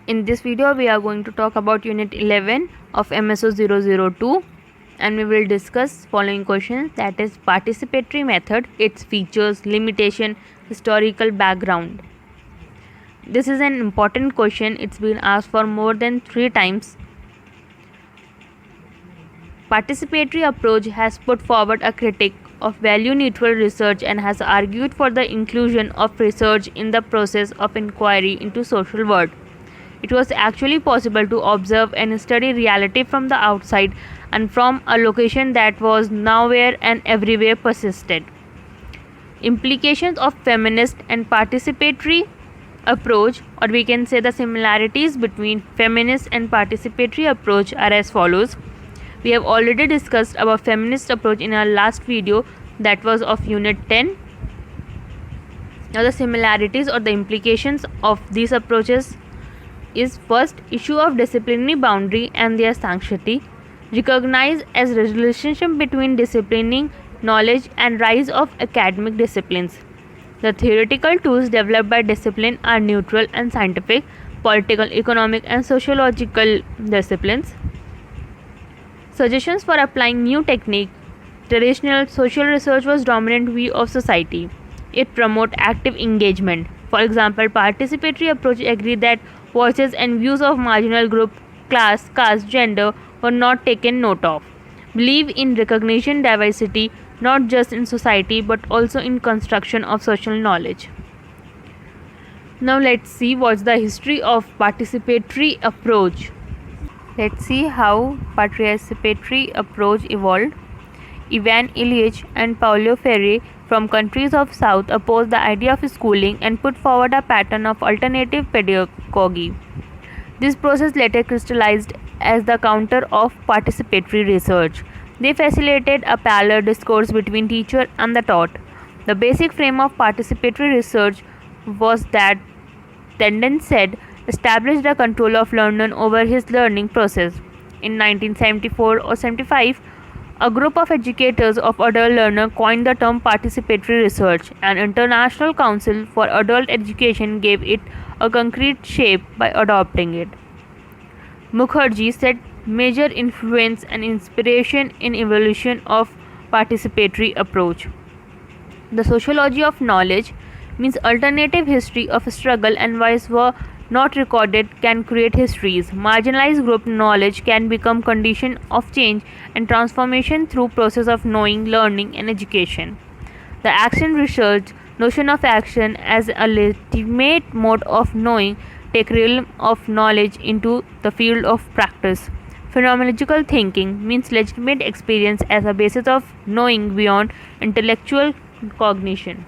In this video, we are going to talk about Unit 11 of MSO 002 and we will discuss following questions, that is participatory method, its features, limitation, historical background. This is an important question. It's been asked for more than 3 times. Participatory approach has put forward a critique of value-neutral research and has argued for the inclusion of research in the process of inquiry into social world. It was actually possible to observe and study reality from the outside and from a location that was nowhere and everywhere persisted. Implications of feminist and participatory approach, or we can say the similarities between feminist and participatory approach, are as follows. We have already discussed about feminist approach in our last video, that was of Unit 10. Now the similarities or the implications of these approaches is: first, issue of disciplinary boundary and their sanctity, recognized as relationship between disciplining knowledge and rise of academic disciplines. The theoretical tools developed by discipline are neutral and scientific, political, economic and sociological disciplines. Suggestions for applying new technique. Traditional social research was dominant view of society. It promote active engagement. For example, participatory approach agreed that voices and views of marginal group, class, caste, gender were not taken note of. Believe in recognition diversity not just in society but also in construction of social knowledge. Now let's see what's the history of participatory approach. Let's see how participatory approach evolved. Ivan Ilyich and Paulo Freire from countries of South opposed the idea of schooling and put forward a pattern of alternative pedagogy. This process later crystallized as the counter of participatory research. They facilitated a parallel discourse between teacher and the taught. The basic frame of participatory research was that Tenden said established the control of learner over his learning process. In 1974 or 75, a group of educators of adult learners coined the term participatory research. An international council for adult education gave it a concrete shape by adopting it. Mukherjee said major influence and inspiration in evolution of participatory approach. The sociology of knowledge means alternative history of struggle and vice were not recorded can create histories. Marginalized group knowledge can become condition of change and transformation through process of knowing, learning and education. The action research notion of action as a legitimate mode of knowing take realm of knowledge into the field of practice. Phenomenological thinking means legitimate experience as a basis of knowing beyond intellectual cognition.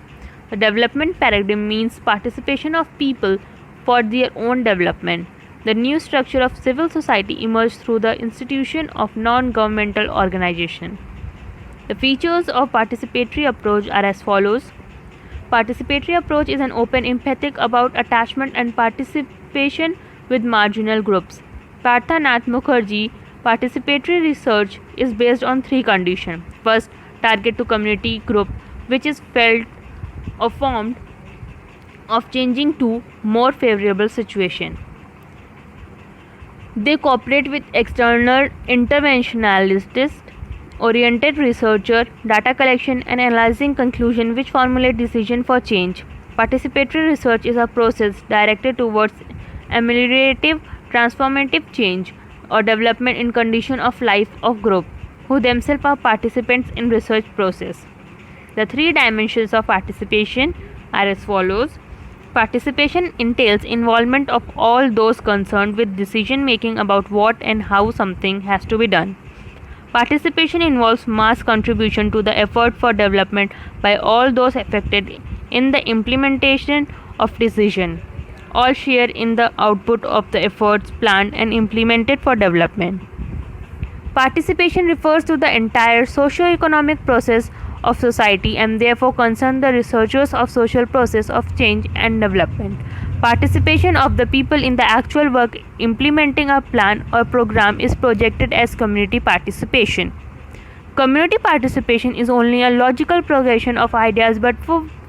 The development paradigm means participation of people for their own development. The new structure of civil society emerged through the institution of non-governmental organization. The features of participatory approach are as follows. Participatory approach is an open, empathic about attachment and participation with marginal groups. Parthanath Mukherjee, participatory research is based on 3 conditions. First, target to community group, which is felt or formed of changing to more favorable situation. They cooperate with external interventionalist oriented researcher, data collection and analyzing conclusion which formulate decision for change. Participatory research is a process directed towards ameliorative, transformative change or development in condition of life of group who themselves are participants in research process. The 3 dimensions of participation are as follows. Participation entails involvement of all those concerned with decision making about what and how something has to be done. Participation involves mass contribution to the effort for development by all those affected in the implementation of decision. All share in the output of the efforts planned and implemented for development. Participation refers to the entire socio-economic process of society and therefore concern the researchers of social process of change and development. Participation of the people in the actual work implementing a plan or program is projected as community participation. Community participation is only a logical progression of ideas but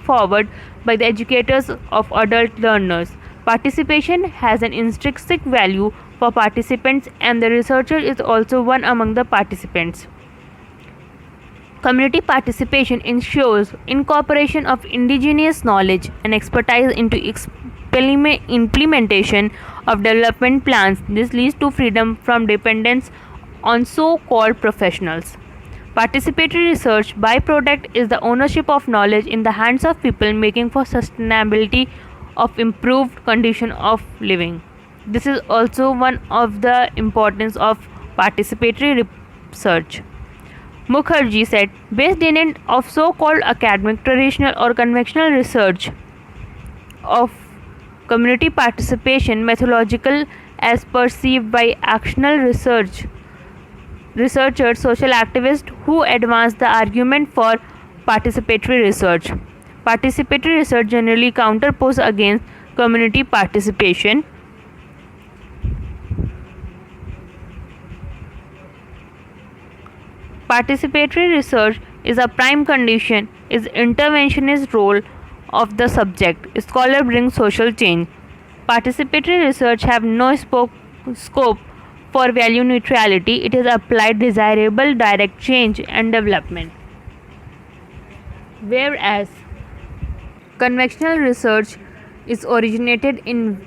forward by the educators of adult learners. Participation has an intrinsic value for participants, and the researcher is also one among the participants. Community participation ensures incorporation of indigenous knowledge and expertise into implementation of development plans. This leads to freedom from dependence on so-called professionals. Participatory research byproduct is the ownership of knowledge in the hands of people, making for sustainability of improved condition of living. This is also one of the importance of participatory research. Mukherjee said, based in it of so-called academic, traditional or conventional research of community participation methodological as perceived by actional researchers, social activists who advance the argument for participatory research. Participatory research generally counterpose against community participation. Participatory research is a prime condition is interventionist role of the subject. Scholar brings social change. Participatory research have no scope for value neutrality. It is applied desirable direct change and development. Whereas conventional research is originated in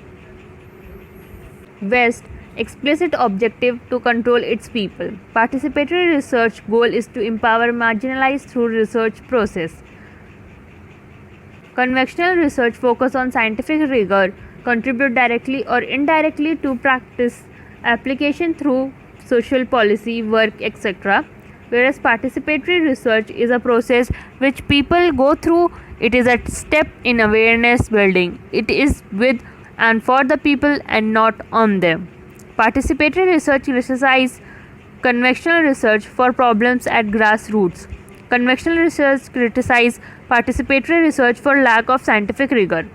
West, explicit objective to control its people. Participatory research goal is to empower marginalized through research process. Conventional research focus on scientific rigor, contribute directly or indirectly to practice application through social policy work, etc. Whereas participatory research is a process which people go through. It is a step in awareness building. It is with and for the people and not on them. Participatory research criticizes conventional research for problems at grassroots. Conventional research criticizes participatory research for lack of scientific rigor.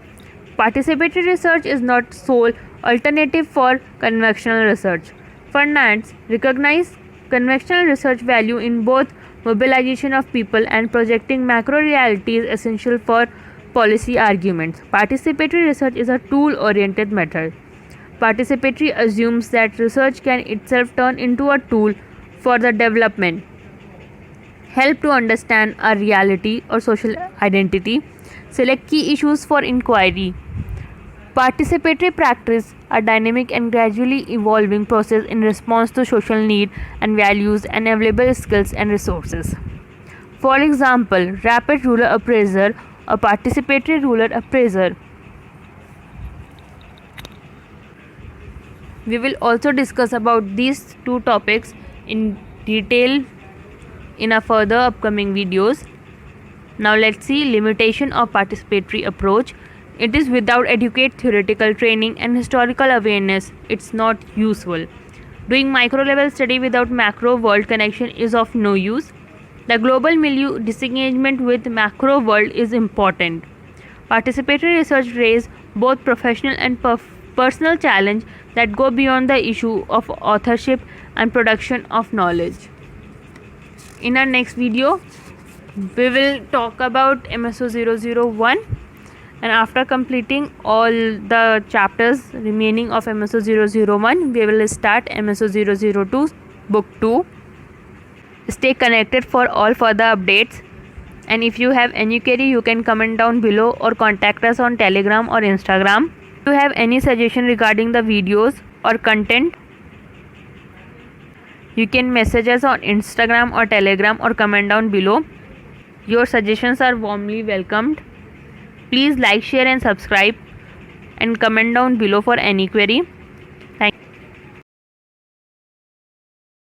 Participatory research is not sole alternative for conventional research. Fernandez recognized conventional research value in both mobilization of people and projecting macro realities essential for policy arguments. Participatory research is a tool-oriented method. Participatory assumes that research can itself turn into a tool for the development, help to understand a reality or social identity, select key issues for inquiry. Participatory practice a dynamic and gradually evolving process in response to social need and values and available skills and resources. For example, rapid rural appraiser or participatory rural appraiser. We will also discuss about these two topics in detail in a further upcoming videos. Now let's see limitation of participatory approach. It is without adequate theoretical training and historical awareness, it's not useful. Doing micro level study without macro world connection is of no use. The global milieu disengagement with macro world is important. Participatory research raises both professional and personal challenge that go beyond the issue of authorship and production of knowledge. In our next video, we will talk about MSO 001, and after completing all the chapters remaining of MSO 001, we will start MSO 002 book 2. Stay connected for all further updates, and if you have any query you can comment down below or contact us on Telegram or Instagram. If you have any suggestion regarding the videos or content, you can message us on Instagram or Telegram or comment down below. Your suggestions are warmly welcomed. Please like, share and subscribe and comment down below for any query.